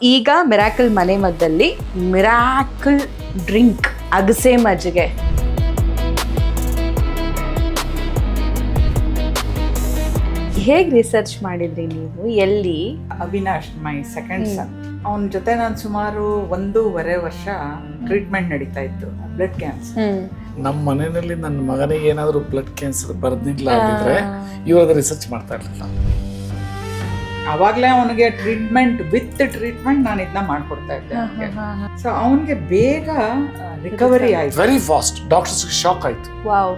ಈಗ ಮಿರಾಕಲ್ ಮನೆ ಮದ್ದಲ್ಲಿ miracle drink ಅಗಸೆ ಮಜ್ಜಿಗೆ. ಹೇಗೆ ರಿಸರ್ಚ್ ಮಾಡಿದ್ರಿ ನೀವು? ಎಲ್ಲಿ? ಅವಿನಾಶ್, ಮೈ ಸೆಕೆಂಡ್ ಸನ್, ಅವನ ಜೊತೆ ನಾನು ಸುಮಾರು 1.5 ವರ್ಷ ಟ್ರೀಟ್ಮೆಂಟ್ ನಡೀತಾ ಇತ್ತು, ಬ್ಲಡ್ ಕ್ಯಾನ್ಸರ್. ನಮ್ಮ ಮನೆಯಲ್ಲಿ ನನ್ನ ಮಗನಿಗೆ ಏನಾದರೂ ಬ್ಲಡ್ ಕ್ಯಾನ್ಸರ್ ಬರ್ದಿಲ್ಲ ಆಗಿದ್ರೆ ಇವಾಗ ರಿಸರ್ಚ್ ಮಾಡ್ತಾ ಇರಲಿಲ್ಲ. ಅವಾಗಲೇ ಅವನಿಗೆ ಟ್ರೀಟ್ಮೆಂಟ್ ನಾನು ಇದನ್ನ ಮಾಡ್ಕೊಡ್ತಾ ಇದ್ದೆ. ಸೊ ಅವನಿಗೆ ಬೇಗ ರಿಕವರಿ ಆಯ್ತು, ವೆರಿ ಫಾಸ್ಟ್. ಡಾಕ್ಟರ್ಸ್ ಶಾಕ್ ಆಯ್ತು. ವಾವ್.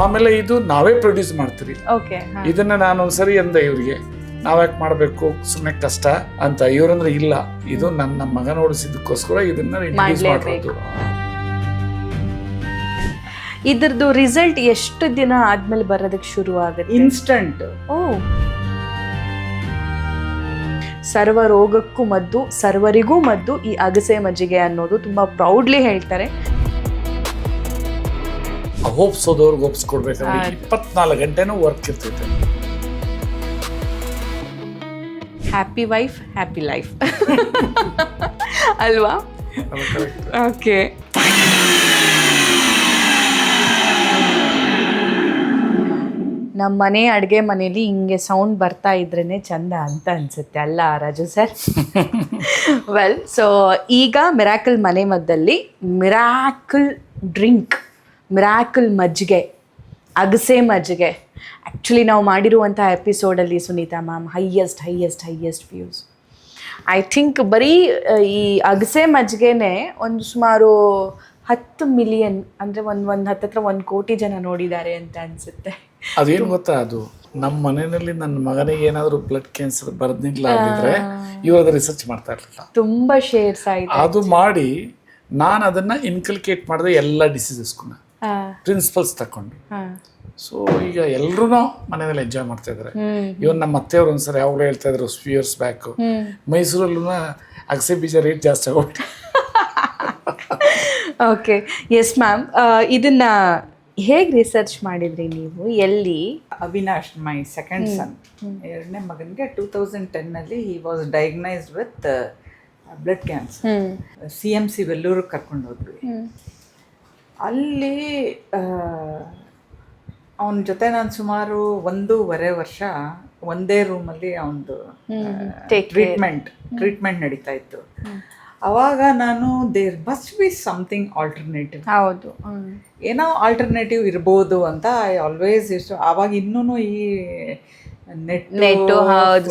ಆಮೇಲೆ ಇದು ನಾವೇ ಪ್ರೊಡ್ಯೂಸ್ ಮಾಡ್ತೀರಿ. ಓಕೆ. ಇದನ್ನ ನಾನು ಒಂದ್ಸರಿ ಅಂದೆ ಇವ್ರಿಗೆ, ನಾವ್ಯಾಕೆ ಮಾಡಬೇಕು, ಸುಮ್ಮನೆ ಕಷ್ಟ ಅಂತ. ಇವ್ರಂದ್ರೆ ಇಲ್ಲ, ಇದು ನನ್ನ ಮಗ ನೋಡಿಸಿದಕ್ಕೋಸ್ಕರ ಇದನ್ನ ಇಂಟ್ರೊಡ್ಯೂಸ್ ಮಾಡಬೇಕು. ಇದ್ರದ್ದು ರಿಸಲ್ಟ್ ಎಷ್ಟು ದಿನ ಆದ್ಮೇಲೆ ಬರೋದಕ್ಕೆ ಶುರು ಆಗುತ್ತೆ? ಇನ್ಸ್ಟಂಟ್. ಓ. ಸರ್ವ ರೋಗಕ್ಕೂ ಮದ್ದು, ಸರ್ವರಿಗೂ ಮದ್ದು ಈ ಅಗಸೆ ಮಜ್ಜಿಗೆ ಅನ್ನೋದು ತುಂಬಾ ಪ್ರೌಡ್ಲಿ ಹೇಳ್ತಾರೆ. ಹೋಪ್ಸೋದವ್ರಿಗೆ ಹೋಪ್ಸ್ಕೊಡ್ಬೇಕಂದ್ರೆ 24 ಗಂಟೆನೂ ವರ್ಕ್ ಇರ್ತೈತೆ. ಹ್ಯಾಪಿ ವೈಫ್ ಹ್ಯಾಪಿ ಲೈಫ್ ಅಲ್ವಾ? ಓಕೆ. ನಮ್ಮ ಮನೆ ಅಡುಗೆ ಮನೇಲಿ ಹಿಂಗೆ ಸೌಂಡ್ ಬರ್ತಾ ಇದ್ರೇ ಚಂದ ಅಂತ ಅನ್ಸುತ್ತೆ ಅಲ್ಲ ರಾಜು ಸರ್? ವೆಲ್, ಸೊ ಈಗ ಮಿರಾಕಲ್ ಮನೆ ಮದ್ದಲ್ಲಿ ಮಿರಾಕಲ್ ಡ್ರಿಂಕ್, ಮಿರಾಕಲ್ ಮಜ್ಜಿಗೆ, ಅಗಸೆ ಮಜ್ಜಿಗೆ. ಆ್ಯಕ್ಚುಲಿ ನಾವು ಮಾಡಿರುವಂಥ ಎಪಿಸೋಡಲ್ಲಿ Sunita ma'am highest views. I think ಬರೀ ಈ ಅಗಸೆ ಮಜ್ಜಿಗೆನೇ ಒಂದು ಸುಮಾರು 10 ಮಿಲಿಯನ್ ಅಂದರೆ ಒಂದು ಹತ್ತತ್ರ 1 ಕೋಟಿ ಜನ ನೋಡಿದ್ದಾರೆ ಅಂತ ಅನಿಸುತ್ತೆ. ಅದೇನು ಗೊತ್ತಾ, ಅದು ನಮ್ಮ ಮನೆಯಲ್ಲಿ ನನ್ನ ಮಗನಿಗೆ ಏನಾದರೂ ಬ್ಲಡ್ ಕ್ಯಾನ್ಸರ್ ಬರ್ದಿಲ್ಲ ಆಗಿದ್ರೆ ಇವಾಗ ರಿಸರ್ಚ್ ಮಾಡ್ತಾ ಇರಲಿಲ್ಲ. ತುಂಬ ಶೇರ್ಸ್ ಆಯ್ತು. ಅದು ಮಾಡಿ ನಾನು ಅದನ್ನ ಇನ್ಕಲ್ಕೇಟ್ ಮಾಡಿದೆ ಎಲ್ಲ ಡಿಸೀಸಸ್ಗೂ, ಪ್ರಿನ್ಸಿಪಲ್ಸ್ ತಕೊಂಡು. ಸೊ ಈಗ ಎಲ್ಲರೂ ಮನೆಯಲ್ಲಿ ಎಂಜಾಯ್ ಮಾಡ್ತಾ ಇದ್ದಾರೆ. ಇವನ್ ನಮ್ಮ ಅತ್ತೆಯವರು ಒಂದ್ಸರಿ ಯಾವಾಗಲೂ ಹೇಳ್ತಾ ಇದ್ರು, ಇಯರ್ಸ್ ಬ್ಯಾಕ್, ಮೈಸೂರಲ್ಲೂ ಅಗಸೆ ಬೀಜ ರೇಟ್ ಜಾಸ್ತಿ ಆಗೋಗ್ಬಿಟ್ಟು. Okay, yes ma'am. ಇದನ್ನ ಹೇಗೆ ರಿಸರ್ಚ್ ಮಾಡಿದ್ರಿ ನೀವು? ಎಲ್ಲಿ? ಅವಿನಾಶ್, ಮೈ ಸೆಕೆಂಡ್ ಸನ್, ಎರಡನೇ ಮಗನಿಗೆ 2010 he was diagnosed with blood cancer. CMC ವೆಲ್ಲೂರಿಗೆ ಕರ್ಕೊಂಡು ಹೋದ್ವಿ. ಅಲ್ಲಿ ಅವನ ಜೊತೆ ನಾನು ಸುಮಾರು 1.5 ವರ್ಷ ಒಂದೇ ರೂಮಲ್ಲಿ ಅವನದು ಟ್ರೀಟ್ಮೆಂಟ್ ನಡೀತಾ ಇತ್ತು. ಅವಾಗ ನಾನು there must be something alternative. ಹೌದು, ಏನೋ ಆಲ್ಟರ್ನೇಟಿವ್ ಇರ್ಬೋದು ಅಂತ ಐ ಆಲ್ವೇಸ್ ಇಷ್ಟು. ಆವಾಗ ಇನ್ನೂ ಈ ನೆಟ್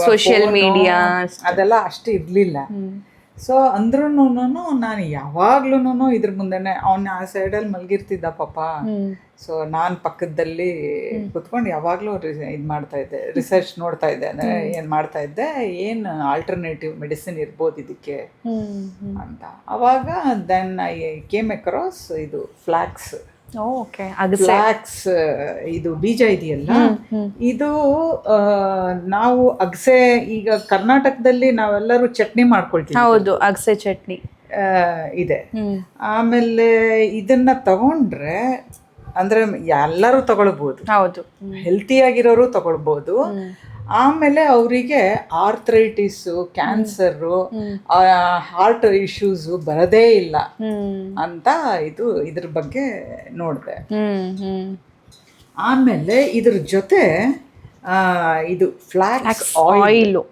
ಸೋಷಿಯಲ್ ಮೀಡಿಯಾ ಅದೆಲ್ಲ ಅಷ್ಟು ಇರಲಿಲ್ಲ. ಸೊ ಅಂದ್ರೂ ನಾನು ಯಾವಾಗ್ಲೂ ಇದ್ರ ಮುಂದೆನೆ, ಅವನ ಆ ಸೈಡಲ್ಲಿ ಮಲಗಿರ್ತಿದ್ದ ಪಾಪ. ಸೊ ನಾನು ಪಕ್ಕದಲ್ಲಿ ಕುತ್ಕೊಂಡು ಯಾವಾಗಲೂ ಇದು ಮಾಡ್ತಾ ಇದ್ದೆ, ರಿಸರ್ಚ್ ನೋಡ್ತಾ ಇದ್ದೆ. ಅಂದರೆ ಏನು ಮಾಡ್ತಾ ಇದ್ದೆ, ಏನು ಆಲ್ಟರ್ನೇಟಿವ್ ಮೆಡಿಸಿನ್ ಇರ್ಬೋದು ಇದಕ್ಕೆ ಅಂತ. ಅವಾಗ ದೆನ್ ಐ ಕೇಮ್ ಅಕ್ರಾಸ್ ಇದು ಫ್ಲಾಕ್ಸ್. ಓಕೆ. ಫ್ಲಾಕ್ಸ್ ಇದು ಬೀಜ ಇದೆಯಲ್ಲ, ಇದು ನಾವು ಅಗಸೆ, ಈಗ ಕರ್ನಾಟಕದಲ್ಲಿ ನಾವೆಲ್ಲರೂ ಚಟ್ನಿ ಮಾಡ್ಕೊಳ್ತೀವಿ. ಹೌದು, ಅಗಸೆ ಚಟ್ನಿ ಇದೆ. ಆಮೇಲೆ ಇದನ್ನ ತಗೊಂಡ್ರೆ ಅಂದ್ರೆ ಎಲ್ಲರೂ ತಗೊಳ್ಬೋದು. ಹೌದು, ಹೆಲ್ತಿಯಾಗಿರೋರು ತಗೊಳ್ಬೋದು. ಆಮೇಲೆ ಅವರಿಗೆ ಆರ್ಥರೈಟಿಸು, ಕ್ಯಾನ್ಸರು, ಹಾರ್ಟ್ ಇಶ್ಯೂಸು ಬರದೇ ಇಲ್ಲ ಅಂತ ಇದ್ರ ಬಗ್ಗೆ ನೋಡಿದೆ. ಆಮೇಲೆ ಇದ್ರ ಜೊತೆ ಇದು ಫ್ಲಾಕ್ಸ್ ಆಯಿಲ್,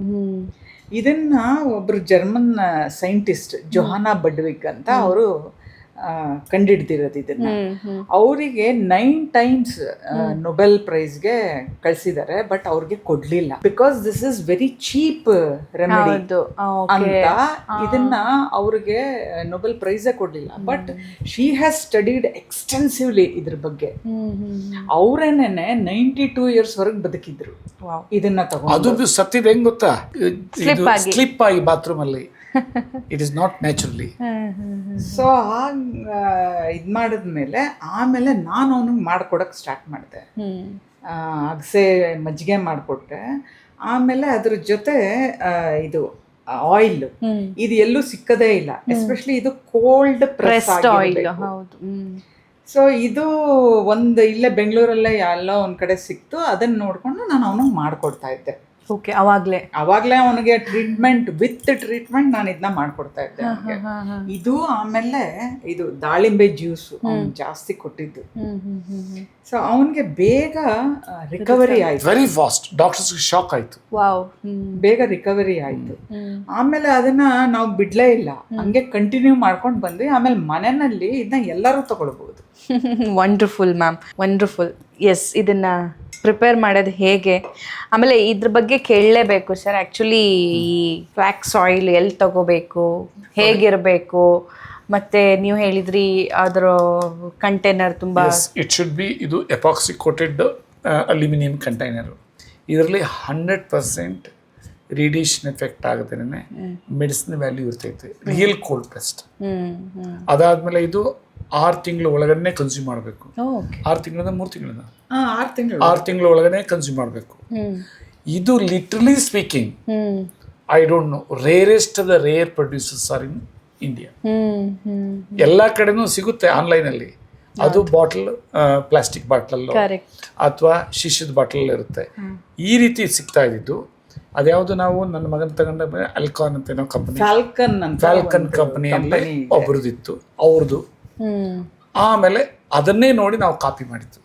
ಇದನ್ನ ಒಬ್ರು ಜರ್ಮನ್ ಸೈಂಟಿಸ್ಟ್ ಜೊಹಾನಾ ಬಡ್ವಿಕ್ ಅಂತ ಅವರು ಕಂಡಿಡ್ದಿರೋದು. ಇದನ್ನ ಅವರಿಗೆ 9 times ನೊಬೆಲ್ ಪ್ರೈಸ್ಗೆ ಕಳ್ಸಿದ್ದಾರೆ, ಬಟ್ ಅವ್ರಿಗೆ ಕೊಡ್ಲಿಲ್ಲ. Because this is very cheap remedy ಅಂತ ಇದನ್ನ ಅವ್ರಿಗೆ ನೊಬೆಲ್ ಪ್ರೈಸೇ ಕೊಡ್ಲಿಲ್ಲ. But she has studied extensively ಇದ್ರ ಬಗ್ಗೆ. ಅವರೇನೇನೆ 92 years ವರೆಗೆ ಬದುಕಿದ್ರು ಇದನ್ನ ತಗೊಂಡು. ಅದು ಸತ್ತಿದ ಹೆಂಗ್ ಗೊತ್ತಾ, ಸ್ಲಿಪ್ ಆಗಿ ಬಾತ್ರೂಮ್ ಅಲ್ಲಿ. It is not naturally. So ಹಾಗೆ ಇದು ಮಾಡಿದ್ಮೇಲೆ ಆಮೇಲೆ ನಾನು ಅವನಿಗೆ ಮಾಡ್ಕೊಡಕ್ಕೆ ಸ್ಟಾರ್ಟ್ ಮಾಡಿದೆ. ಅಗಸೆ ಮಜ್ಜಿಗೆ ಮಾಡಿಕೊಟ್ಟೆ. ಆಮೇಲೆ ಅದ್ರ ಜೊತೆ ಇದು ಆಯಿಲ್, ಇದು ಎಲ್ಲೂ ಸಿಕ್ಕದೇ ಇಲ್ಲ. ಎಸ್ಪೆಷಲಿ ಇದು ಕೋಲ್ಡ್ ಪ್ರೆಸ್ ಆಯಿಲ್. ಸೊ ಇದು ಇಲ್ಲೇ ಬೆಂಗಳೂರಲ್ಲೇ ಎಲ್ಲೋ ಒಂದು ಕಡೆ ಸಿಕ್ತು. ಅದನ್ನು ನೋಡಿಕೊಂಡು ನಾನು ಅವನಿಗೆ ಮಾಡಿಕೊಡ್ತಾ ಇದ್ದೆ. ಓಕೆ ಅವಾಗ್ಲೇ ಅವಾಗಲೇ ಅವನಿಗೆ ಟ್ರೀಟ್ಮೆಂಟ್ ನಾನು ಇದನ್ನ ಮಾಡ್ಕೊಡ್ತಾ ಇದ್ದೆ ಅವ್ನಿಗೆ. ಇದು ಆಮೇಲೆ ಇದು ದಾಳಿಂಬೆ ಜ್ಯೂಸ್ ಜಾಸ್ತಿ ಕೊಟ್ಟಿದ್ದು. ಸೊ ಅವನಿಗೆ ಬೇಗ ರಿಕವರಿ ಆಯ್ತು, ವೆರಿ ಫಾಸ್ಟ್. ಡಾಕ್ಟರ್ಸ್ ಶಾಕ್ ಆಯ್ತು, ವಾವ್. ಬೇಗ ರಿಕವರಿ ಆಯ್ತು. ಆಮೇಲೆ ಅದನ್ನ ನಾವು ಬಿಡ್ಲೇ ಇಲ್ಲ, ಹಂಗೆ ಕಂಟಿನ್ಯೂ ಮಾಡ್ಕೊಂಡು ಬಂದ್ವಿ. ಆಮೇಲೆ ಮನೆಯಲ್ಲಿ ಇದನ್ನ ಎಲ್ಲರೂ ತಗೊಳ್ಬಹುದು. Wonderful ma'am, wonderful. ಎಸ್, ಇದನ್ನ ಪ್ರಿಪೇರ್ ಮಾಡೋದು ಹೇಗೆ, ಆಮೇಲೆ ಇದ್ರ ಬಗ್ಗೆ ಕೇಳಲೇಬೇಕು ಸರ್. ಆ್ಯಕ್ಚುಲಿ ಈ ಫ್ಲ್ಯಾಕ್ಸ್ ಆಯಿಲ್ ಎಲ್ಲಿ ತಗೋಬೇಕು, ಹೇಗಿರಬೇಕು, ಮತ್ತೆ ನೀವು ಹೇಳಿದ್ರಿ ಅದರ ಕಂಟೈನರ್ ತುಂಬ ಇಟ್ ಶುಡ್ ಬಿ, ಇದು ಎಪಾಕ್ಸಿ ಕೋಟೆಡ್ ಅಲ್ಯೂಮಿನಿಯಂ ಕಂಟೈನರು. ಇದರಲ್ಲಿ 100% ರೇಡಿಯೇಷನ್ ಎಫೆಕ್ಟ್ ಆಗದೇನೆ ಮೆಡಿಸಿನ್ ವ್ಯಾಲ್ಯೂ ಇರ್ತೈತೆ, ರಿಯಲ್ ಕೋಲ್ಡ್ ಪ್ರೆಸ್ಡ್. ಅದಾದ್ಮೇಲೆ ಇದು 6 ತಿಂಗಳ ಒಳಗಡೆ ಕನ್ಸ್ಯೂಮ್ ಮಾಡಬೇಕು. 6 ತಿಂಗಳಿಂದ 3 ತಿಂಗಳಿಂದ 6 ತಿಂಗಳ ಒಳಗಡೆ ಕನ್ಸ್ಯೂಮ್ ಮಾಡಬೇಕು. ಇದು literally speaking, I don't know, rarest of the rare producers are in India. ಎಲ್ಲ ಕಡೆನೂ ಸಿಗುತ್ತೆ ಆನ್ಲೈನಲ್ಲಿ. ಅದು ಬಾಟಲ್, ಪ್ಲಾಸ್ಟಿಕ್ ಬಾಟಲ್ ಅಥವಾ ಶಿಶಿದ ಬಾಟಲ್ ಇರುತ್ತೆ. ಈ ರೀತಿ ಸಿಗ್ತಾ ಇದ್ದಿದ್ದು ಅದ್ಯಾವುದು, ನಾವು ನನ್ನ ಮಗನ ತಗೊಂಡ ಅಲ್ಕಾನ್ ಅಂತ ಏನೋ ಕಂಪನಿ, ಫ್ಯಾಲ್ಕನ್ ಕಂಪನಿಯಲ್ಲಿ ಒಬ್ರದಿತ್ತು ಅವ್ರದ್ದು. ಆಮೇಲೆ ಅದನ್ನೇ ನೋಡಿ ನಾವು ಕಾಪಿ ಮಾಡಿದ್ದು.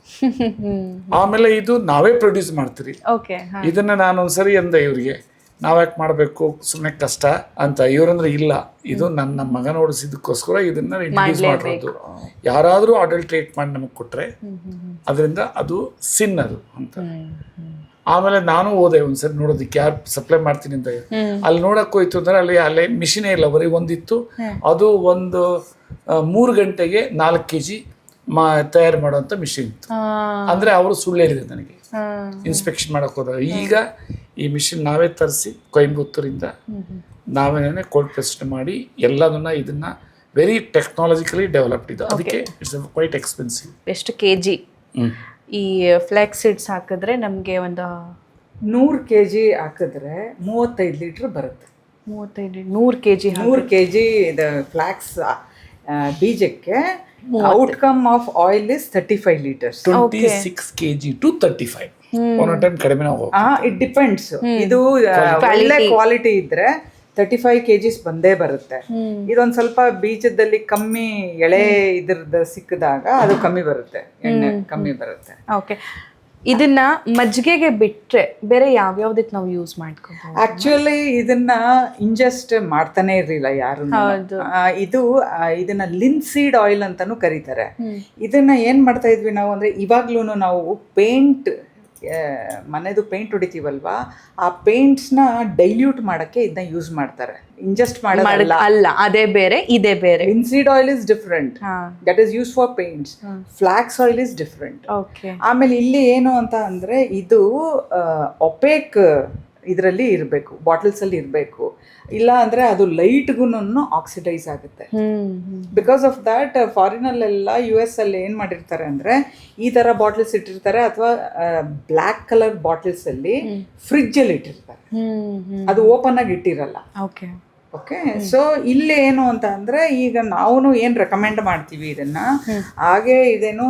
ಆಮೇಲೆ ಇದು ನಾವೇ ಪ್ರೊಡ್ಯೂಸ್ ಮಾಡ್ತೀರಿ. ಇದನ್ನ ನಾನು ಒಂದ್ಸರಿ ಅಂದೆ ಇವ್ರಿಗೆ, ನಾವ್ಯಾಕೆ ಮಾಡಬೇಕು, ಸುಮ್ಮನೆ ಕಷ್ಟ ಅಂತ. ಇವ್ರಂದ್ರೆ ಇಲ್ಲ, ಇದು ನನ್ನ ಮಗನ ಓಡಿಸಿದಕ್ಕೋಸ್ಕರ ಇದನ್ನ ಇಂಟ್ರೊಡ್ಯೂಸ್ ಮಾಡೋದು. ಯಾರಾದರೂ ಅಡಲ್ಟ್ರೇಟ್ ಮಾಡಿ ನಮಗೆ ಕೊಟ್ರೆ ಅದರಿಂದ ಅದು ಸಿನ್ ಅದು ಅಂತ. ಆಮೇಲೆ ನಾನು ಹೋದೆ ಒಂದ್ಸರಿ ನೋಡೋದಕ್ಕೆ, ಯಾರು ಸಪ್ಲೈ ಮಾಡ್ತೀನಿ ಅಂತ. ಅಲ್ಲಿ ನೋಡಕ್ ಹೋಯ್ತು ಅಂದ್ರೆ ಅಲ್ಲೇ ಮಿಷಿನೇ ಇಲ್ಲ, ಬರೀ ಒಂದಿತ್ತು. ಅದು ಒಂದು 3 ಗಂಟೆಗೆ 4 kg ತಯಾರು ಮಾಡುವಂತ ಮಿಷಿನ್ ಇತ್ತು. ಅಂದ್ರೆ ಅವರು ಸುಳ್ಳು ಹೇಳಿದ್ರು ನನಗೆ ಇನ್ಸ್ಪೆಕ್ಷನ್ ಮಾಡಕ್ ಹೋದಾಗ. ಈಗ ಈ ಮಿಷಿನ್ ನಾವೇ ತರಿಸಿ ಕೊಯಂಬತ್ತೂರಿಂದ ನಾವೇನೇ ಕೋಲ್ಡ್ ಪ್ರೆಸ್ಡ್ ಮಾಡಿ ಎಲ್ಲದನ್ನ ಇದನ್ನ ವೆರಿ ಟೆಕ್ನಾಲಜಿಕಲಿ ಡೆವಲಪ್ಡ್ ಇದು. ಅದಕ್ಕೆ ಇಟ್ಸ್ ಕ್ವೈಟ್ ಎಕ್ಸ್ಪೆನ್ಸಿವ್. ಎಷ್ಟು kg ಈ ಫ್ಲ್ಯಾಕ್ಸ್ ಸೀಡ್ಸ್ ಹಾಕಿದ್ರೆ ನಮಗೆ ಒಂದು 100 kg ಹಾಕಿದ್ರೆ 35 ಲೀಟರ್ ಬರುತ್ತೆ. 100 kg ಇದು ಫ್ಲ್ಯಾಕ್ಸ್ ಬೀಜಕ್ಕೆ outcome of oil is 35 litres. 26 kg to 35. ಒಂದೊಂದು ಟೈಮ್ ಕಡಿಮೆ ಇಟ್ ಡಿಪೆಂಡ್ಸ್. ಇದು ಒಳ್ಳೆ ಕ್ವಾಲಿಟಿ ಇದ್ರೆ 35 kgs ಬಂದೇ ಬರುತ್ತೆ. ಇದೊಂದ್ ಸ್ವಲ್ಪ ಬೀಜದಲ್ಲಿ ಕಮ್ಮಿ ಎಳೆ ಇದ್ರದ್ದು ಸಿಕ್ಕಿದಾಗ ಅದು ಕಮ್ಮಿ ಬರುತ್ತೆ, ಎಣ್ಣೆ ಕಮ್ಮಿ ಬರುತ್ತೆ. ಓಕೆ, ಇದನ್ನ ಮಜ್ಜಿಗೆಗೆ ಬಿಟ್ರೆ ಬೇರೆ ಯಾವ್ಯಾವ್ದಕ್ಕೆ ನಾವು ಯೂಸ್ ಮಾಡ್ಕೋಬಹುದು? ಆಕ್ಚುಲಿ ಇದನ್ನ ಇಂಜೆಸ್ಟ್ ಮಾಡ್ತಾನೆ ಇರ್ಲಿಲ್ಲ ಯಾರು. ಇದನ್ನ ಲಿನ್ಸೀಡ್ ಆಯಿಲ್ ಅಂತಾನು ಕರೀತಾರೆ. ಇದನ್ನ ಏನ್ ಮಾಡ್ತಾ ಇದ್ವಿ ನಾವು ಅಂದ್ರೆ, ಇವಾಗ್ಲೂ ನಾವು ಪೇಂಟ್, ಮನೆದು ಪೇಂಟ್ ಹೊಡಿತೀವಲ್ವಾ, ಆ ಪೇಂಟ್ಸ್ನ ಡೈಲ್ಯೂಟ್ ಮಾಡಕ್ಕೆ ಇದನ್ನ ಯೂಸ್ ಮಾಡ್ತಾರೆ. ಇಂಜೆಸ್ಟ್ ಮಾಡೋದಲ್ಲ, ಅಲ್ಲ, ಅದೇ ಬೇರೆ ಇದೇ ಬೇರೆ. Linseed oil is different, that is use for paints. Flax oil is different. ಆಮೇಲೆ ಇಲ್ಲಿ ಏನು ಅಂತ ಅಂದ್ರೆ, ಇದು ಒಪೇಕ್ ಇದರಲ್ಲಿ ಇರಬೇಕು, ಬಾಟಲ್ಸ್ ಅಲ್ಲಿ ಇರಬೇಕು. ಇಲ್ಲ ಅಂದ್ರೆ ಅದು ಲೈಟ್ಗೂ ಆಕ್ಸಿಡೈಸ್ ಆಗುತ್ತೆ. ಬಿಕಾಸ್ ಆಫ್ ದ್ಯಾಟ್ ಫಾರಿನಲ್ಲೆಲ್ಲ US ಅಲ್ಲಿ ಏನ್ ಮಾಡಿರ್ತಾರೆ ಅಂದ್ರೆ, ಈ ತರ ಬಾಟಲ್ಸ್ ಇಟ್ಟಿರ್ತಾರೆ, ಅಥವಾ ಬ್ಲ್ಯಾಕ್ ಕಲರ್ ಬಾಟಲ್ಸ್ ಅಲ್ಲಿ ಫ್ರಿಡ್ಜ್ ಅಲ್ಲಿ ಇಟ್ಟಿರ್ತಾರೆ, ಅದು ಓಪನ್ ಆಗಿ ಇಟ್ಟಿರಲ್ಲ. ಓಕೆ, ಸೊ ಇಲ್ಲಿ ಏನು ಅಂತ ಅಂದ್ರೆ, ಈಗ ನಾವು ಏನ್ ರೆಕಮೆಂಡ್ ಮಾಡ್ತೀವಿ ಇದನ್ನ, ಹಾಗೆ ಇದೇನು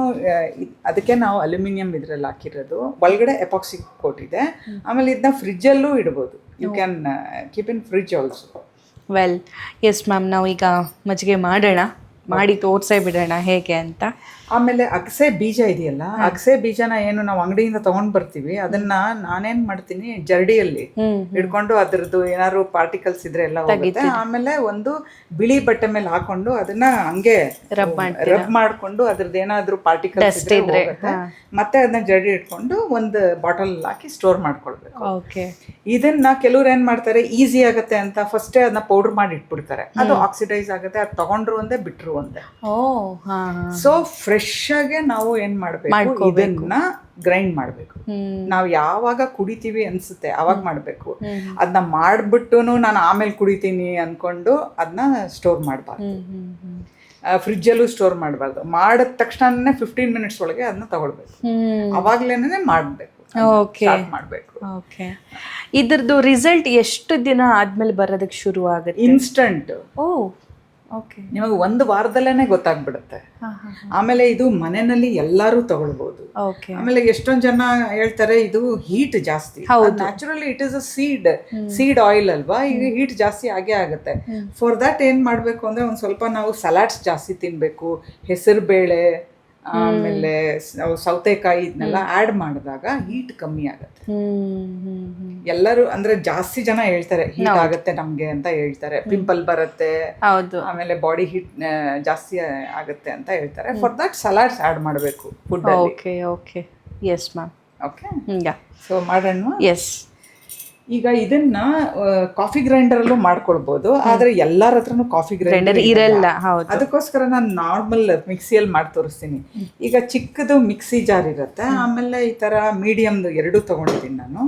ಅದಕ್ಕೆ ನಾವು ಅಲ್ಯೂಮಿನಿಯಂ ಇದ್ರಲ್ಲಿ ಹಾಕಿರೋದು, ಒಳಗಡೆ ಎಪಾಕ್ಸಿ ಕೋಟ್ ಇದೆ. ಆಮೇಲೆ ಇದನ್ನ ಫ್ರಿಡ್ಜಲ್ಲೂ ಇಡ್ಬೋದು. You can keep in fridge also. Well, yes ma'am, ನಾವು ಈಗ ಮಜ್ಜಿಗೆ ಮಾಡೋಣ, ಮಾಡಿ ತೋರ್ಸೇ ಬಿಡೋಣ ಹೇಗೆ ಅಂತ. ಆಮೇಲೆ ಅಗಸೆ ಬೀಜ ಇದೆಯಲ್ಲ, ಅಗಸೆ ಬೀಜನ ಏನು ನಾವು ಅಂಗಡಿಯಿಂದ ತಗೊಂಡ್ ಬರ್ತೀವಿ, ಅದನ್ನ ನಾನೇನ್ ಮಾಡ್ತೀನಿ, ಜರಡಿಯಲ್ಲಿ ಹಿಡ್ಕೊಂಡು ಅದ್ರದ್ದು ಏನಾದ್ರು ಪಾರ್ಟಿಕಲ್ಸ್ ಇದ್ರೆ ಎಲ್ಲ ಹೋಗುತ್ತೆ. ಆಮೇಲೆ ಒಂದು ಬಿಳಿ ಬಟ್ಟೆ ಮೇಲೆ ಹಾಕೊಂಡು ಅದನ್ನ ಹಂಗೆ ರಬ್ ಮಾಡ್ಕೊಂಡು ಅದ್ರದ್ದು ಏನಾದ್ರು ಪಾರ್ಟಿಕಲ್ಸ್ ಇದ್ರೆ ಹೋಗುತ್ತೆ. ಮತ್ತೆ ಅದನ್ನ ಜರಡಿ ಇಟ್ಕೊಂಡು ಒಂದು ಬಾಟಲ್ ಹಾಕಿ ಸ್ಟೋರ್ ಮಾಡ್ಕೊಳ್ಬೇಕು. ಇದನ್ನ ಕೆಲವ್ರು ಏನ್ ಮಾಡ್ತಾರೆ, ಈಸಿ ಆಗತ್ತೆ ಅಂತ ಫಸ್ಟೇ ಅದನ್ನ ಪೌಡರ್ ಮಾಡಿ ಇಟ್ಬಿಡ್ತಾರೆ. ಅದು ಆಕ್ಸಿಡೈಸ್ ಆಗುತ್ತೆ, ಅದು ತಗೊಂಡ್ರು ಒಂದೇ ಬಿಟ್ರು ಒಂದೇ. ಸೊ ಫ್ರೆಶ್ ಆಗಿ ನಾವು ಏನ್ ಮಾಡ್ಬೇಕು, ಇದನ್ನ ಗ್ರೈಂಡ್ ಮಾಡ್ಬೇಕು. ನಾವು ಯಾವಾಗ ಕುಡಿತೀವಿ ಅನ್ಸುತ್ತೆ ಅವಾಗ ಮಾಡ್ಬೇಕು. ಅದನ್ನ ಮಾಡ್ಬಿಟ್ಟು ನಾನು ಆಮೇಲೆ ಕುಡಿತೀನಿ ಅನ್ಕೊಂಡು ಅದನ್ನ ಸ್ಟೋರ್ ಮಾಡಬಾರ್ದು, ಫ್ರಿಡ್ಜಲ್ಲೂ ಸ್ಟೋರ್ ಮಾಡಬಾರ್ದು. ಮಾಡಿದ ತಕ್ಷಣ 15 ಮಿನಿಟ್ಸ್ ಒಳಗೆ ಅದನ್ನ ತಗೊಳ್ಬೇಕು, ಅವಾಗ್ಲೇನೆ ಮಾಡ್ಬೇಕು, ಮಾಡ್ಬೇಕು. ಇದ್ರದ್ದು ರಿಸಲ್ಟ್ ಎಷ್ಟು ದಿನ ಆದ್ಮೇಲೆ ಬರೋದಕ್ಕೆ ಶುರು ಆಗುತ್ತೆ? ಇನ್ಸ್ಟಂಟ್. ಓಕೆ. ನಿಮಗೆ ಒಂದು ವಾರದಲ್ಲೇ ಗೊತ್ತಾಗ್ಬಿಡುತ್ತೆ. ಆಮೇಲೆ ಇದು ಮನೆಯಲ್ಲಿ ಎಲ್ಲರೂ ತಗೊಳ್ಬೋದು. ಓಕೆ. ಆಮೇಲೆ ಎಷ್ಟೊಂದು ಜನ ಹೇಳ್ತಾರೆ ಇದು ಹೀಟ್ ಜಾಸ್ತಿ. Naturally it is a seed oil ಅಲ್ವಾ, ಈಗ ಹೀಟ್ ಜಾಸ್ತಿ ಆಗೇ ಆಗುತ್ತೆ. ಫಾರ್ ದಟ್ ಏನ್ ಮಾಡ್ಬೇಕು ಅಂದ್ರೆ ಒಂದ್ ಸ್ವಲ್ಪ ನಾವು ಸಲಾಡ್ಸ್ ಜಾಸ್ತಿ ತಿನ್ಬೇಕು. ಹೆಸರು ಬೇಳೆ ಆಮೇಲೆ ಸೌತೆಕಾಯಿ ಇದನ್ನೆಲ್ಲ ಆಡ್ ಮಾಡಿದಾಗ ಹೀಟ್ ಕಮ್ಮಿ ಆಗುತ್ತೆ. ಎಲ್ಲರೂ ಅಂದ್ರೆ ಜಾಸ್ತಿ ಜನ ಹೇಳ್ತಾರೆ ಹೀಟ್ ಆಗುತ್ತೆ ನಮ್ಗೆ ಅಂತ ಹೇಳ್ತಾರೆ, ಪಿಂಪಲ್ ಬರುತ್ತೆ, ಆಮೇಲೆ ಬಾಡಿ ಹೀಟ್ ಜಾಸ್ತಿ ಆಗುತ್ತೆ ಅಂತ ಹೇಳ್ತಾರೆ. ಫಾರ್ ದಟ್ ಸಲಾಡ್ಸ್ ಆಡ್ ಮಾಡಬೇಕು ಫುಡ್ ಅಲ್ಲಿ. Okay okay. Yes ma'am. Okay. So ಮಾಡೋಣ. ಎಸ್. ಈಗ ಇದನ್ನ ಕಾಫಿ ಗ್ರೈಂಡರ್ ಅಲ್ಲೂ ಮಾಡ್ಕೊಳ್ಬಹುದು, ಆದ್ರೆ ಎಲ್ಲರ ಹತ್ರನೂ ಕಾಫಿ ಗ್ರೈಂಡರ್ ಇರಲ್ಲ. ಅದಕ್ಕೋಸ್ಕರ ನಾನು ನಾರ್ಮಲ್ ಮಿಕ್ಸಿಯಲ್ಲಿ ಮಾಡಿ ತೋರಿಸ್ತೀನಿ. ಈಗ ಚಿಕ್ಕದು ಮಿಕ್ಸಿ ಜಾರ್ ಇರುತ್ತೆ, ಆಮೇಲೆ ಈ ತರ ಮೀಡಿಯಮ್ದು ಎರಡು ತಗೊಂಡಿದ್ದೀನಿ ನಾನು.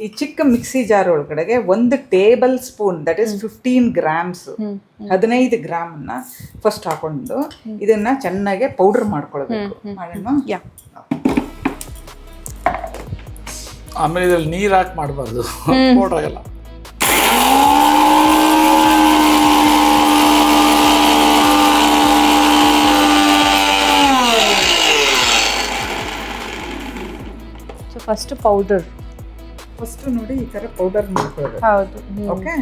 ಈ ಚಿಕ್ಕ ಮಿಕ್ಸಿ ಜಾರ್ ಒಳಗಡೆಗೆ 1 tablespoon, that is 15 grams, 15 ಗ್ರಾಮನ್ನ ಫಸ್ಟ್ ಹಾಕೊಂಡು ಇದನ್ನ ಚೆನ್ನಾಗಿ ಪೌಡರ್ ಮಾಡ್ಕೊಳ್ಬೇಕು. ಮಾಡೋಣ. ಆಮೇಲೆ ಇದ್ರಲ್ಲಿ ನೀರು ಹಾಕಿ ಮಾಡಬಾರ್ದು, ಪೌಡರ್ ಆಗಲ್ಲ. ಸೊ ಫಸ್ಟ್ ಪೌಡರ್ ನೋಡಿ ಈ ತರ ಪೌಡರ್ ಮಾಡ್ಕೊಳ್ಬೇಕು. ಹೌದು. ಓಕೆ.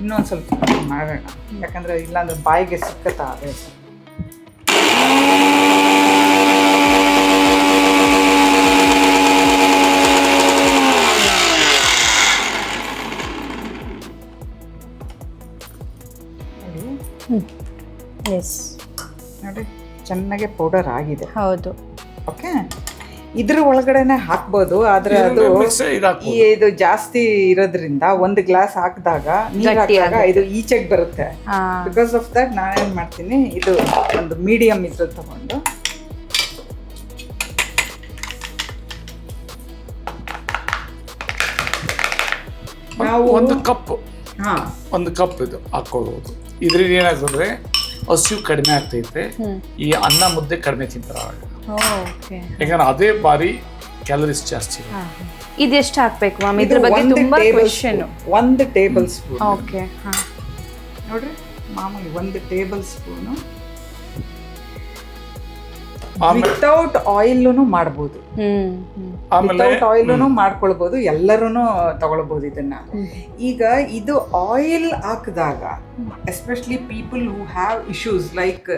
ಇನ್ನೊಂದು ಸ್ವಲ್ಪ ಮಾಡೋಣ, ಯಾಕಂದ್ರೆ ಇಲ್ಲಾಂದ್ರೆ ಬಾಯಿಗೆ ಸಿಕ್ಕತ್ತಾ ಅದೇ. ಎಸ್ ನೋಡಿ ಚೆನ್ನಾಗಿ ಪೌಡರ್ ಆಗಿದೆ. ಹೌದು. ಓಕೆ. ಇದ್ರ ಒಳಗಡೆನೆ ಹಾಕ್ಬೋದು, ಆದ್ರೆ ಅದು ಇದು ಜಾಸ್ತಿ ಇರೋದ್ರಿಂದ 1 ಗ್ಲಾಸ್ ಹಾಕಿದಾಗ ನೀರು ಹಾಕಿದಾಗ ಇದು ಈಚೆಗೆ ಬರುತ್ತೆ. ಬಿಕಾಸ್ ಆಫ್ ದಟ್ ನಾನೇನ್ ಮಾಡ್ತೀನಿ, ಇದು ಒಂದು ಮೀಡಿಯಂ ಇದ್ರ ತಗೊಂಡು ನಾವು ಒಂದು ಕಪ್ ಇದು ಹಾಕ್ಕೊಳ್ಬೋದು. ಇದ್ರಿಂದ ಏನಾಗ್ತಂದ್ರೆ ಹಸಿವು ಕಡಿಮೆ ಆಗ್ತೈತೆ, ಈ ಅನ್ನ ಮುದ್ದೆ ಕಡಿಮೆ ತಿಂತಾರೆ. ಯಾಕಂದ್ರೆ ಅದೇ ಬಾರಿ ಕ್ಯಾಲರೀಸ್ ಜಾಸ್ತಿ. ಇದೆಷ್ಟು ಹಾಕ್ಬೇಕು ಮ್ಯಾಮ್? ಇದ್ರ ಬಗ್ಗೆ ತುಂಬಾ ಕ್ವೆಶ್ಚನ್. 1 table spoon. ಓಕೆ. ನೋಡ್ರಿ ಮಾಮೂಲಿ 1 ಟೇಬಲ್ ಸ್ಪೂನು. ವಿತೌಟ್ ಆಯಿಲ್ನು ಮಾಡ್ಬೋದು, ವಿತೌಟ್ ಆಯಿಲ್ನು ಮಾಡ್ಕೊಳ್ಬೋದು, ಎಲ್ಲರೂ ತಗೊಳ್ಬೋದು ಇದನ್ನ. ಈಗ ಇದು ಆಯಿಲ್ ಹಾಕಿದಾಗ especially people who have issues like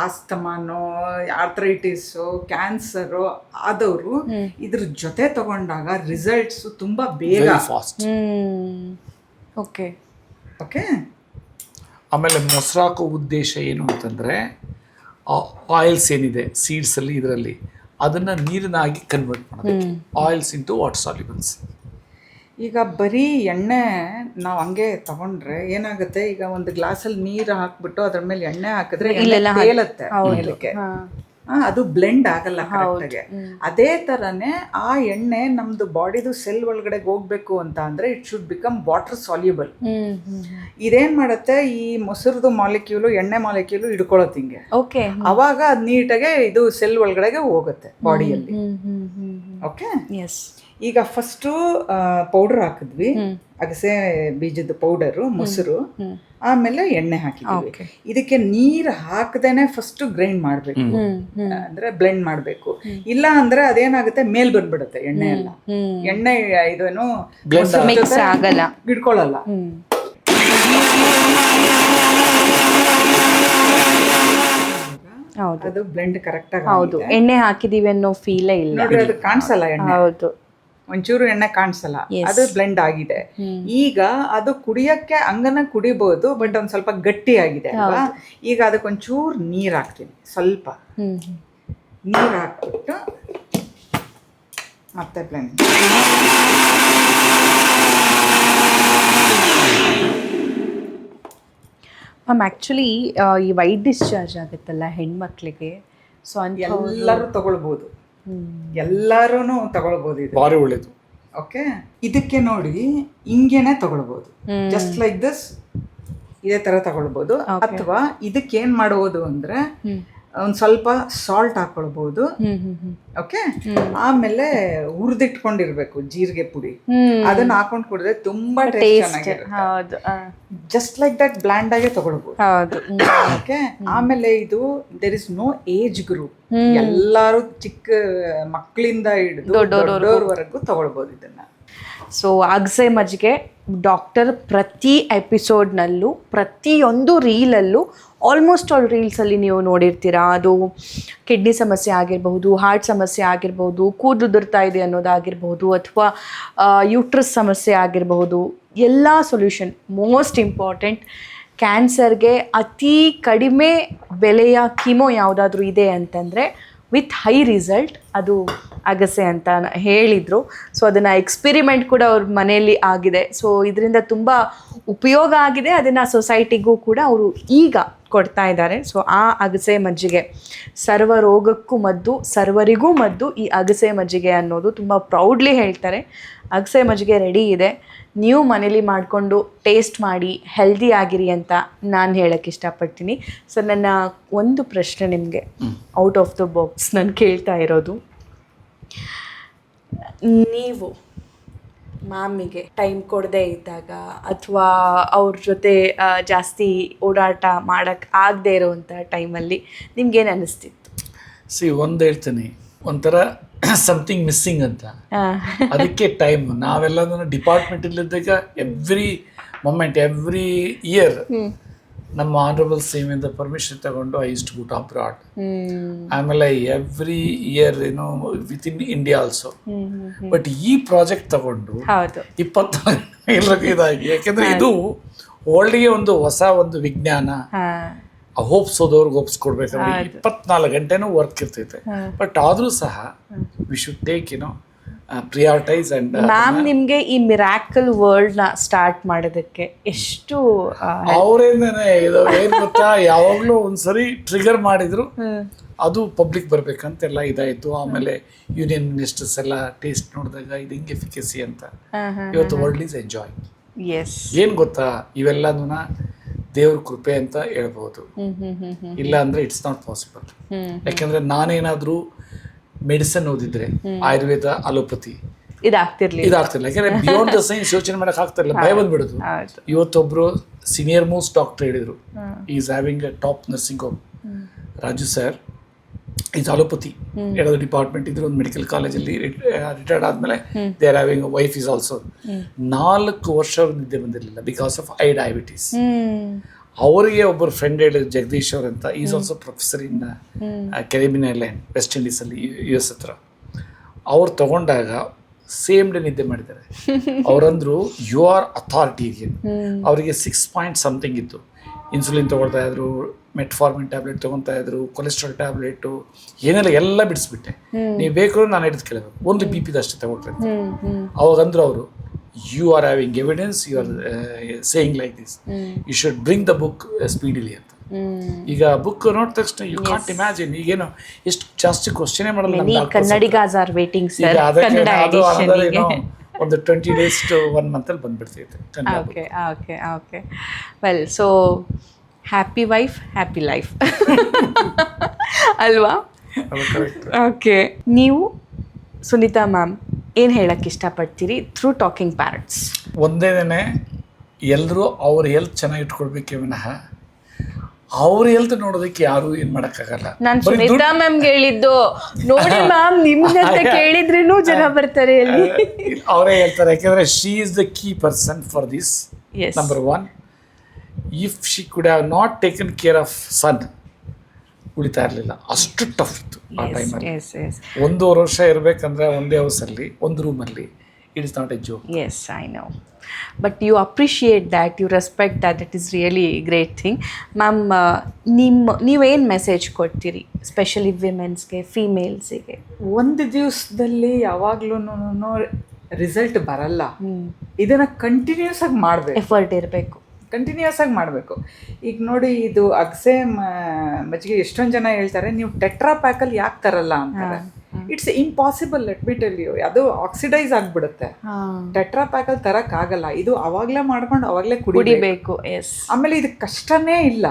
ಆಸ್ತಮಾನೋ, ಆರ್ಥರೈಟಿಸು, ಕ್ಯಾನ್ಸರು ಆದವರು ಇದ್ರ ಜೊತೆ ತಗೊಂಡಾಗ ರಿಸಲ್ಟ್ಸ್ ತುಂಬಾ ಬೇಗ ಫಾಸ್ಟ್. ಓಕೆ. ಓಕೆ. ಆಮೇಲೆ ಮೊಸರಾಕೋ ಉದ್ದೇಶ ಏನು ಅಂತಂದ್ರೆ ಆಯಿಲ್ಸ್ ಏನಿದೆ ಸೀಡ್ಸಲ್ಲಿ ಇದರಲ್ಲಿ ಅದನ್ನು ನೀರಿನಾಗಿ ಕನ್ವರ್ಟ್ ಮಾಡೋದು. Oils into water solubles. ಈಗ ಬರೀ ಎಣ್ಣೆ ನಾವು ಹಂಗೆ ತಗೊಂಡ್ರೆ ಏನಾಗುತ್ತೆ, ಈಗ ಒಂದು ಗ್ಲಾಸಲ್ಲಿ ನೀರು ಹಾಕ್ಬಿಟ್ಟು ಅದ್ರ ಮೇಲೆ ಎಣ್ಣೆ ಹಾಕಿದ್ರೆ ತೇಲತ್ತೆ ಮೇಲಕ್ಕೆ, ಅದು ಬ್ಲೆಂಡ್ ಆಗಲ್ಲ ಕರೆಕ್ಟಾಗಿ. ಅದೇ ಥರನೇ ಆ ಎಣ್ಣೆ ನಮ್ದು ಬಾಡಿದು ಸೆಲ್ ಒಳಗಡೆ ಹೋಗ್ಬೇಕು ಅಂತ ಅಂದರೆ it should become water soluble. ಇದೇನು ಮಾಡುತ್ತೆ, ಈ ಮೊಸರದು ಮಾಲಿಕ್ಯೂಲು ಎಣ್ಣೆ ಮಾಲಿಕ್ಯೂಲು ಹಿಡ್ಕೊಳ್ಳುತ್ತೆ ಹಿಂಗೆ. ಅವಾಗ ಅದು ನೀಟಾಗೆ ಇದು ಸೆಲ್ ಒಳಗಡೆಗೆ ಹೋಗುತ್ತೆ ಬಾಡಿಯಲ್ಲಿ. ಓಕೆ. ಈಗ ಫಸ್ಟು ಪೌಡರ್ ಹಾಕಿದ್ವಿ, ಅಗಸೆ ಬೀಜದ ಪೌಡರು, ಮೊಸರು, ಆಮೇಲೆ ಎಣ್ಣೆ ಹಾಕಿದ್ವಿ. ಇದಕ್ಕೆ ನೀರು ಹಾಕದೇನೆ ಫಸ್ಟ್ ಗ್ರೈಂಡ್ ಮಾಡಬೇಕು, ಅಂದ್ರೆ ಬ್ಲೆಂಡ್ ಮಾಡಬೇಕು. ಇಲ್ಲ ಅಂದ್ರೆ ಅದೇನಾಗುತ್ತೆ, ಮೇಲ್ ಬಂದ್ಬಿಡುತ್ತೆ ಎಣ್ಣೆ ಎಲ್ಲ. ಎಣ್ಣೆ ಇದೇನು ಆಗಲ್ಲ, ಹಿಡ್ಕೊಳ್ಳಲ್ಲ. ಅದು ಬ್ಲೆಂಡ್ ಕರೆಕ್ಟ್ ಆಗಿ. ಹೌದು, ಎಣ್ಣೆ ಹಾಕಿದೀವಿ ಅನ್ನೋ ಫೀಲೇ ಇಲ್ಲ. ನೋಡ್ರಿ ಅದು ಕಾಣಿಸಲ್ಲ ಎಣ್ಣೆ. ಹೌದು, ಒಂಚೂರು ಎಣ್ಣೆ ಕಾಣಿಸಲ್ಲ, ಅದು ಬ್ಲೆಂಡ್ ಆಗಿದೆ. ಈಗ ಅದು ಕುಡಿಯಕ್ಕೆ ಹಂಗನ ಕುಡಿಬಹುದು, ಬಟ್ ಒಂದ್ ಸ್ವಲ್ಪ ಗಟ್ಟಿ ಆಗಿದೆ ಅಲ್ವಾ. ಈಗ ಅದಕ್ಕೊಂಚೂರು ನೀರ್ ಹಾಕ್ತೀನಿ, ಸ್ವಲ್ಪ ನೀರ್ ಹಾಕ್ಬಿಟ್ಟು ಮತ್ತೆ ಬ್ಲೆಂಡ್. ಮ್ಯಾಮ್ ಆ್ಯಕ್ಚುಲಿ ಈ ವೈಟ್ ಡಿಸ್ಚಾರ್ಜ್ ಆಗುತ್ತಲ್ಲ ಹೆಣ್ಮಕ್ಳಿಗೆ, ಸೊ ಎಲ್ಲರೂ ತಗೊಳ್ಬೋದು, ಎಲ್ಲರೂ ತಗೊಳ್ಬೋದು, ಇದು ಭಾರಿ ಒಳ್ಳೇದು. ಓಕೆ. ಇದಕ್ಕೆ ನೋಡಿ ಹಿಂಗೇನೆ ತಗೊಳ್ಬೋದು, ಜಸ್ಟ್ ಲೈಕ್ ದಿಸ್, ಇದೇ ತರ ತಗೊಳ್ಬೋದು. ಅಥವಾ ಇದಕ್ಕೆ ಏನ್ ಮಾಡಬಹುದು ಅಂದ್ರೆ ಒಂದು ಸ್ವಲ್ಪ ಸಾಲ್ಟ್ ಹಾಕೊಳ್ಬಹುದು. ಓಕೆ, ಆಮೇಲೆ ಹುರಿದಿಟ್ಕೊಂಡಿರ್ಬೇಕು ಜೀರಿಗೆ ಪುಡಿ, ಅದನ್ನ ಹಾಕೊಂಡು ಕುಡಿದ್ರೆ ತುಂಬಾ ಟೇಸ್ಟ್ ಚೆನ್ನಾಗಿರುತ್ತೆ. ಜಸ್ಟ್ ಲೈಕ್ ದಟ್ ಬ್ಲ್ಯಾಂಡ್ ಆಗೇ ತಗೊಳ್ಬಹುದು. ಓಕೆ, ಆಮೇಲೆ ಇದು there is no age group, ಎಲ್ಲಾರು ಚಿಕ್ಕ ಮಕ್ಕಳಿಂದ ಹಿಡಿದು ದೊಡ್ಡವರವರೆಗೂ ತಗೊಳ್ಬಹುದು ಇದನ್ನ. ಸೊ ಅಗಸೆ ಮಜ್ಜಿಗೆ ಡಾಕ್ಟರ್ ಪ್ರತಿ ಎಪಿಸೋಡ್ನಲ್ಲೂ ಪ್ರತಿಯೊಂದು ರೀಲಲ್ಲೂ ಆಲ್ಮೋಸ್ಟ್ ಆಲ್ ರೀಲ್ಸಲ್ಲಿ ನೀವು ನೋಡಿರ್ತೀರಾ. ಅದು ಕಿಡ್ನಿ ಸಮಸ್ಯೆ ಆಗಿರಬಹುದು, ಹಾರ್ಟ್ ಸಮಸ್ಯೆ ಆಗಿರ್ಬೋದು, ಕೂದಲು ಉದುರ್ತಾ ಇದೆ ಅನ್ನೋದಾಗಿರ್ಬೋದು, ಅಥವಾ ಯೂಟ್ರಸ್ ಸಮಸ್ಯೆ ಆಗಿರಬಹುದು, ಎಲ್ಲ ಸೊಲ್ಯೂಷನ್. ಮೋಸ್ಟ್ ಇಂಪಾರ್ಟೆಂಟ್, ಕ್ಯಾನ್ಸರ್ಗೆ ಅತಿ ಕಡಿಮೆ ಬೆಲೆಯ ಕೀಮೋ ಯಾವುದಾದ್ರೂ ಇದೆ ಅಂತಂದರೆ ವಿತ್ ಹೈ ರಿಸಲ್ಟ್ ಅದು ಅಗಸೆ ಅಂತ ಹೇಳಿದರು. ಸೊ ಅದನ್ನು ಎಕ್ಸ್ಪೆರಿಮೆಂಟ್ ಕೂಡ ಅವ್ರ ಮನೆಯಲ್ಲಿ ಆಗಿದೆ. ಸೊ ಇದರಿಂದ ತುಂಬ ಉಪಯೋಗ ಆಗಿದೆ. ಅದನ್ನು ಸೊಸೈಟಿಗೂ ಕೂಡ ಅವರು ಈಗ ಕೊಡ್ತಾ ಇದ್ದಾರೆ. ಸೊ ಆ ಅಗಸೆ ಮಜ್ಜಿಗೆ ಸರ್ವ ರೋಗಕ್ಕೂ ಮದ್ದು, ಸರ್ವರಿಗೂ ಮದ್ದು ಈ ಅಗಸೆ ಮಜ್ಜಿಗೆ ಅನ್ನೋದು ತುಂಬ ಪ್ರೌಡ್ಲಿ ಹೇಳ್ತಾರೆ. ಅಗಸೆ ಮಜ್ಜಿಗೆ ರೆಡಿ ಇದೆ, ನೀವು ಮನೇಲಿ ಮಾಡಿಕೊಂಡು ಟೇಸ್ಟ್ ಮಾಡಿ ಹೆಲ್ದಿ ಆಗಿರಿ ಅಂತ ನಾನು ಹೇಳೋಕ್ಕೆ ಇಷ್ಟಪಡ್ತೀನಿ. ಸೊ ನನ್ನ ಒಂದು ಪ್ರಶ್ನೆ ನಿಮಗೆ ಔಟ್ ಆಫ್ ದ ಬಾಕ್ಸ್ ನಾನು ಕೇಳ್ತಾ ಇರೋದು, ನೀವು ಮಾಮಿಗೆ ಟೈಮ್ ಕೊಡದೇ ಇದ್ದಾಗ ಅಥವಾ ಅವ್ರ ಜೊತೆ ಜಾಸ್ತಿ ಓಡಾಟ ಮಾಡೋಕ್ಕೆ ಆಗದೆ ಇರೋವಂಥ ಟೈಮಲ್ಲಿ ನಿಮ್ಗೇನು ಅನ್ನಿಸ್ತಿತ್ತು? ಒಂದು ಹೇಳ್ತೀನಿ, ಒಂಥರ ಸಮಥಿಂಗ್ ಮಿಸ್ಸಿಂಗ್ ಅಂತ. ಅದಕ್ಕೆ ಟೈಮ್ ನಾವೆಲ್ಲ ಡಿಪಾರ್ಟ್ಮೆಂಟಲ್ಲಿದ್ದಾಗ ಎವ್ರಿ ಮೊಮೆಂಟ್ ಎವ್ರಿ ಇಯರ್ ನಮ್ಮ ಆನರಬಲ್ ಸೇಮಿಂದ ಪರ್ಮಿಷನ್ ತಗೊಂಡು I use to go to abroad. ಆಮೇಲೆ every year with in India also. But ಈ ಪ್ರಾಜೆಕ್ಟ್ ತಗೊಂಡು 24 ಇದಾಗಿ, ಯಾಕೆಂದ್ರೆ ಇದು ವರ್ಲ್ಡ್ಗೆ ಒಂದು ಹೊಸ ಒಂದು ವಿಜ್ಞಾನ. ಹೋಪ್ಸೋದವ್ರಿಗೆ ಹೋಪ್ಸ್ಕೊಡ್ಬೇಕಂದ್ರೆ 24 ಗಂಟೆನೂ ವರ್ಕ್ ಇರ್ತೈತೆ. ಬಟ್ ಆದರೂ ಸಹ we should take prioritise. And ma'am, ನಿಮಗೆ ಈ ಮಿರಾಕಲ್ ವರ್ಲ್ಡ್ನ ಸ್ಟಾರ್ಟ್ ಮಾಡೋದಕ್ಕೆ ಎಷ್ಟು ಅವರೇನೇ ಇದು ಏನು ಗೊತ್ತಾ, ಯಾವಾಗಲೂ ಒಂದ್ಸರಿ ಟ್ರಿಗರ್ ಮಾಡಿದ್ರು ಅದು ಪಬ್ಲಿಕ್ ಬರ್ಬೇಕಂತೆಲ್ಲ ಇದಾಯಿತು. ಆಮೇಲೆ ಯೂನಿಯನ್ ಮಿನಿಸ್ಟರ್ಸ್ ಎಲ್ಲ ಟೇಸ್ಟ್ ನೋಡಿದಾಗ ಇದು ಹಿಂಗೆ ಎಫಿಕಸಿ ಅಂತ. ಇವತ್ತು ವರ್ಲ್ಡ್ ಈಸ್ ಎಂಜಾಯ್. ಏನು ಗೊತ್ತಾ, ಇವೆಲ್ಲನೂ ದೇವ್ರ ಕೃಪೆ ಅಂತ ಹೇಳ್ಬೋದು. ಇಲ್ಲ ಅಂದ್ರೆ ಇಟ್ಸ್ ನಾಟ್ ಪಾಸಿಬಲ್. ಯಾಕೆಂದ್ರೆ ನಾನೇನಾದ್ರೂ ಮೆಡಿಸಿನ್ ಓದಿದ್ರೆ ಆಯುರ್ವೇದ, ಅಲೋಪತಿ ಇದಾಗ್ತಿರ್ಲಿಲ್ಲ. ಯಾಕಂದ್ರೆ ಬಿಯಾಂಡ್ ದ ಸೈನ್ಸ್ ಯೋಚನೆ ಮಾಡಕ್ ಆಗ್ತಿರ್ಲಿಲ್ಲ, ಭಯ ಬಂದ್ಬಿಡುದು. ಇವತ್ತೊಬ್ರು ಸೀನಿಯರ್ ಮೋಸ್ಟ್ ಡಾಕ್ಟರ್ ಹೇಳಿದ್ರು, is having A top nursing home, Raju sir is allopathy ಹೇಳೋದು ಡಿಪಾರ್ಟ್ಮೆಂಟ್ ಇದ್ರು ಒಂದು ಮೆಡಿಕಲ್ ಕಾಲೇಜಲ್ಲಿ. ರಿಟೈರ್ಡ್ ಆದ್ಮೇಲೆ they are having wife is also. 4 ವರ್ಷ ಅವ್ರು ನಿದ್ದೆ ಬಂದಿರಲಿಲ್ಲ ಬಿಕಾಸ್ ಆಫ್ ಐ ಡಯಾಬಿಟೀಸ್. ಅವರಿಗೆ ಒಬ್ಬರು ಫ್ರೆಂಡ್ ಹೇಳಿದ್ರು, ಜಗದೀಶ್ ಅವ್ರ ಅಂತ, is also professor in Caribbean island, west ಇಂಡೀಸಲ್ಲಿ, US ಹತ್ರ. ಅವ್ರು ತಗೊಂಡಾಗ ಸೇಮ್ ಡೇ ನಿದ್ದೆ ಮಾಡಿದ್ದಾರೆ. ಅವರಂದ್ರು ಯು ಆರ್ ಅಥಾರಿಟೇರಿಯನ್. ಅವರಿಗೆ 6 ಪಾಯಿಂಟ್ ಸಮಥಿಂಗ್ ಇತ್ತು. ಇನ್ಸುಲಿನ್ ತೊಗೊಳ್ತಾ ಇದ್ರು, ಮೆಟ್ಫಾರ್ಮಿನ್ ಟ್ಯಾಬ್ಲೆಟ್ ತೊಗೊತಾ ಇದ್ರು, ಕೊಲೆಸ್ಟ್ರಾಲ್ ಟ್ಯಾಬ್ಲೆಟು, ಏನೆಲ್ಲ ಎಲ್ಲ ಬಿಡಿಸ್ಬಿಟ್ಟೆ. ನೀವು ಬೇಕು ನಾನು ಹಿಡಿದು ಕೇಳಬೇಕು, ಒಂದು BP ಅಷ್ಟೇ ತಗೊಳ್ತಾರೆ. ಅವಾಗಂದ್ರು ಅವರು, you are having evidence, you are saying like this, you should bring the book speedily ಅಂತ. ಈಗ ಬುಕ್ ನೋಡಿದ ತಕ್ಷಣ ಯು ಕಾಂಟ್ ಇಮ್ಯಾಜಿನ್, ಈಗೇನು ಎಷ್ಟು ಜಾಸ್ತಿ ಕ್ವಶನೇ ಮಾಡಲ್ಲ. Kannadigas are waiting sir. ಒಂದು 20 days to 1 month ಅಲ್ಲಿ ಬಂದ್ಬಿಡ್ತೈತೆ. Okay well, so happy wife happy life ಅಲ್ವಾ? ಓಕೆ, ನೀವು ಸುನೀತಾ ಮ್ಯಾಮ್ ಏನು ಹೇಳಕ್ಕೆ ಇಷ್ಟಪಡ್ತೀರಿ ಥ್ರೂ ಟಾಕಿಂಗ್ ಪ್ಯಾರೆಂಟ್ಸ್? ಒಂದೇನೇ, ಎಲ್ಲರೂ ಅವ್ರ ಹೆಲ್ತ್ ಚೆನ್ನಾಗಿ ಇಟ್ಕೊಳ್ಬೇಕೇ ವಿನಃ ಅವ್ರ ಹೆಲ್ತ್ ನೋಡೋದಕ್ಕೆ ಯಾರು ಏನ್ ಮಾಡಕ್ಕಾಗಲ್ಲ. ನಾನು ಸುನೀತಾ ಮ್ಯಾಮ್ಗೆ ಹೇಳಿದ್ದು, ನೋಡಿ ಮ್ಯಾಮ್ ನಿಮ್ಗಂತ ಕೇಳಿದ್ರೇನು ಜನ ಬರ್ತಾರೆ ಅಲ್ಲಿ. ಅವರೇ ಹೇಳ್ತಾರೆ, ಯಾಕೆಂದ್ರೆ she is the key person for this. Number 1, if she could have not taken care of son, ಉಳಿತಾ ಇರಲಿಲ್ಲ. ಅಷ್ಟು ಟಫ್ ಇತ್ತು ಆ ಟೈಮಲ್ಲಿ. 1.5 ವರ್ಷ ಇರಬೇಕಂದ್ರೆ ಒಂದೇ ಹೌಸಲ್ಲಿ, ಒಂದು ರೂಮಲ್ಲಿ, it is not a joke. Yes, I know, but you appreciate that, you respect that, it is really great thing. Ma'am, ನೀವೇನು ಮೆಸೇಜ್ ಕೊಡ್ತೀರಿ ಸ್ಪೆಷಲಿ ವಿಮೆನ್ಸ್ಗೆ, ಫೀಮೇಲ್ಸಿಗೆ? ಒಂದು ದಿವಸದಲ್ಲಿ ಯಾವಾಗ್ಲೂ ರಿಸಲ್ಟ್ ಬರಲ್ಲ. ಇದನ್ನ ಕಂಟಿನ್ಯೂಸ್ ಆಗಿ ಮಾಡಬೇಕು, ಎಫರ್ಟ್ ಇರಬೇಕು, ಕಂಟಿನ್ಯೂಸ್ ಆಗಿ ಮಾಡಬೇಕು. ಈಗ ನೋಡಿ, ಇದು ಅಗಸೆ ಮಜ್ಜಿಗೆ ಎಷ್ಟೊಂದು ಜನ ಹೇಳ್ತಾರೆ, ನೀವು ಟೆಟ್ರಾ ಪ್ಯಾಕಲ್ಲಿ ಯಾಕೆ ತರಲ್ಲ ಅಂತಾರೆ. It's impossible, let me tell you. ಅದು ಆಕ್ಸಿಡೈಸ್ ಆಗಿಬಿಡುತ್ತೆ. ಟೆಟ್ರಾ ಪ್ಯಾಕಲ್ಲಿ ತರಕ್ ಆಗಲ್ಲ. ಇದು ಅವಾಗಲೇ ಮಾಡ್ಕೊಂಡು ಅವಾಗಲೇ ಕುಡಿಬೇಕು. ಎಸ್. ಆಮೇಲೆ ಇದು ಕಷ್ಟನೇ ಇಲ್ಲ.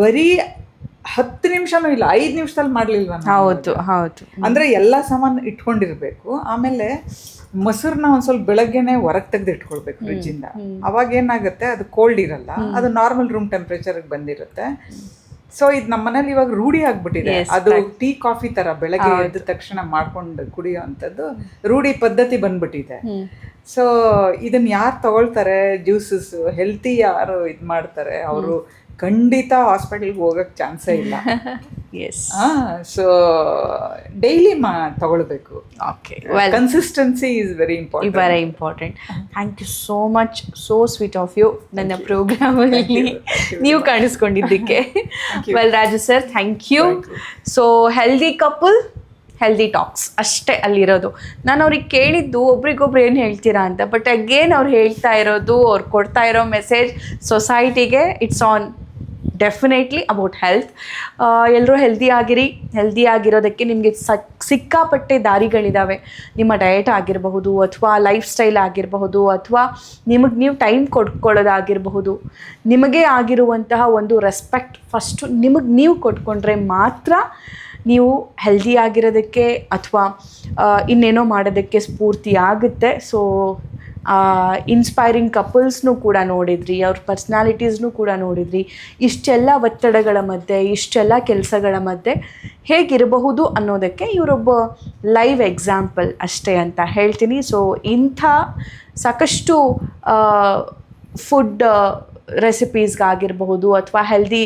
ಬರೀ 10 ನಿಮಿಷನೂ ಇಲ್ಲ, 5 ನಿಮಿಷದಲ್ಲಿ ಮಾಡ್ಲಿಲ್ವ ನಾನು? ಹೌದು ಹೌದು. ಅಂದ್ರೆ ಎಲ್ಲಾ ಸಾಮಾನು ಇಟ್ಕೊಂಡಿರ್ಬೇಕು. ಆಮೇಲೆ ಮೊಸರನ್ನ ಒಂದ್ ಸ್ವಲ್ಪ ಬೆಳಗ್ಗೆನೆ ಹೊರಗೆ ತೆಗೆದು ಇಟ್ಕೊಳ್ಬೇಕು ಫ್ರಿಡ್ಜಿಂದ. ಅವಾಗ ಏನಾಗುತ್ತೆ, ಅದು ಕೋಲ್ಡ್ ಇರಲ್ಲ, ಅದು ನಾರ್ಮಲ್ ರೂಮ್ ಟೆಂಪ್ರೇಚರ್ಗೆ ಬಂದಿರುತ್ತೆ. ಸೊ ಇದು ನಮ್ಮ ಮನೇಲಿ ಇವಾಗ ರೂಢಿ ಆಗ್ಬಿಟ್ಟಿದೆ. ಅದು ಟೀ ಕಾಫಿ ತರ ಬೆಳಗ್ಗೆ ಎದ್ದ ತಕ್ಷಣ ಮಾಡ್ಕೊಂಡು ಕುಡಿಯೋ ಅಂಥದ್ದು ರೂಢಿ ಪದ್ಧತಿ ಬಂದ್ಬಿಟ್ಟಿದೆ. ಸೊ ಇದನ್ನ ಯಾರು ತಗೊಳ್ತಾರೆ, ಜ್ಯೂಸಸ್ ಹೆಲ್ತಿ ಯಾರು ಇದು ಮಾಡ್ತಾರೆ, ಅವರು ಖಂಡಿತ ಹಾಸ್ಪಿಟಲ್ಗೆ ಹೋಗಕ್ಕೆ ಚಾನ್ಸೇ ಇಲ್ಲ. ಎಸ್. ಸೊ ಡೈಲಿ ತಗೊಳ್ಬೇಕು. Okay, consistency is very important. Very important. Thank you so much, so sweet of you ನನ್ನ ಪ್ರೋಗ್ರಾಮಲ್ಲಿ ನೀವು ಕಾಣಿಸ್ಕೊಂಡಿದ್ದಕ್ಕೆ. Well Raju sir, thank you. So healthy couple, healthy talks ಅಷ್ಟೇ ಅಲ್ಲಿರೋದು. ನಾನು ಅವ್ರಿಗೆ ಕೇಳಿದ್ದು ಒಬ್ರಿಗೊಬ್ರು ಏನು ಹೇಳ್ತೀರಾ ಅಂತ, ಬಟ್ ಅಗೇನ್ ಅವ್ರು ಹೇಳ್ತಾ ಇರೋದು, ಅವ್ರು ಕೊಡ್ತಾ ಇರೋ ಮೆಸೇಜ್ ಸೊಸೈಟಿಗೆ, it's on definitely about health. ಎಲ್ಲರೂ ಹೆಲ್ದಿ ಆಗಿರೋದಕ್ಕೆ ನಿಮಗೆ ಸಿಕ್ಕಾಪಟ್ಟೆ ದಾರಿಗಳಿದ್ದಾವೆ. ನಿಮ್ಮ ಡಯಟ್ ಆಗಿರಬಹುದು, ಅಥವಾ ಲೈಫ್ ಸ್ಟೈಲ್ ಆಗಿರಬಹುದು, ಅಥವಾ ನಿಮಗೆ ನೀವು ಟೈಮ್ ಕೊಟ್ಕೊಳ್ಳೋದಾಗಿರಬಹುದು. ನಿಮಗೆ ಆಗಿರುವಂತಹ ಒಂದು ರೆಸ್ಪೆಕ್ಟ್ ಫಸ್ಟು ನಿಮಗೆ ನೀವು ಕೊಟ್ಕೊಂಡ್ರೆ ಮಾತ್ರ ನೀವು ಹೆಲ್ದಿ ಆಗಿರೋದಕ್ಕೆ ಅಥವಾ ಇನ್ನೇನೋ ಮಾಡೋದಕ್ಕೆ ಸ್ಫೂರ್ತಿ ಆಗುತ್ತೆ. ಸೊ ಇನ್ಸ್ಪೈರಿಂಗ್ ಕಪಲ್ಸ್ನೂ ಕೂಡ ನೋಡಿದ್ರಿ, ಅವ್ರ ಪರ್ಸ್ನಾಲಿಟೀಸ್ನೂ ಕೂಡ ನೋಡಿದ್ರಿ. ಇಷ್ಟೆಲ್ಲ ಒತ್ತಡಗಳ ಮಧ್ಯೆ, ಇಷ್ಟೆಲ್ಲ ಕೆಲಸಗಳ ಮಧ್ಯೆ ಹೇಗಿರಬಹುದು ಅನ್ನೋದಕ್ಕೆ ಇವರೊಬ್ಬ ಲೈವ್ ಎಕ್ಸಾಂಪಲ್ ಅಷ್ಟೇ ಅಂತ ಹೇಳ್ತೀನಿ. ಸೊ ಇಂಥ ಸಾಕಷ್ಟು ಫುಡ್ ರೆಸಿಪೀಸ್ಗಾಗಿರಬಹುದು, ಅಥವಾ ಹೆಲ್ದಿ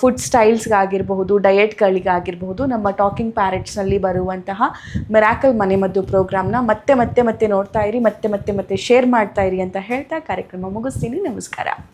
ಫುಡ್ ಸ್ಟೈಲ್ಸ್ಗಾಗಿರಬಹುದು, ಡಯೆಟ್ಗಳಿಗಾಗಿರಬಹುದು, ನಮ್ಮ ಟಾಕಿಂಗ್ ಪ್ಯಾರೆಟ್ಸ್ನಲ್ಲಿ ಬರುವಂತಹ ಮಿರಾಕಲ್ ಮನೆಮದ್ದು ಪ್ರೋಗ್ರಾಮ್ನ ಮತ್ತೆ ನೋಡ್ತಾ ಇರಿ, ಮತ್ತೆ ಶೇರ್ ಮಾಡ್ತಾ ಇರಿ ಅಂತ ಹೇಳ್ತಾ ಕಾರ್ಯಕ್ರಮ ಮುಗಿಸ್ತೀನಿ. ನಮಸ್ಕಾರ.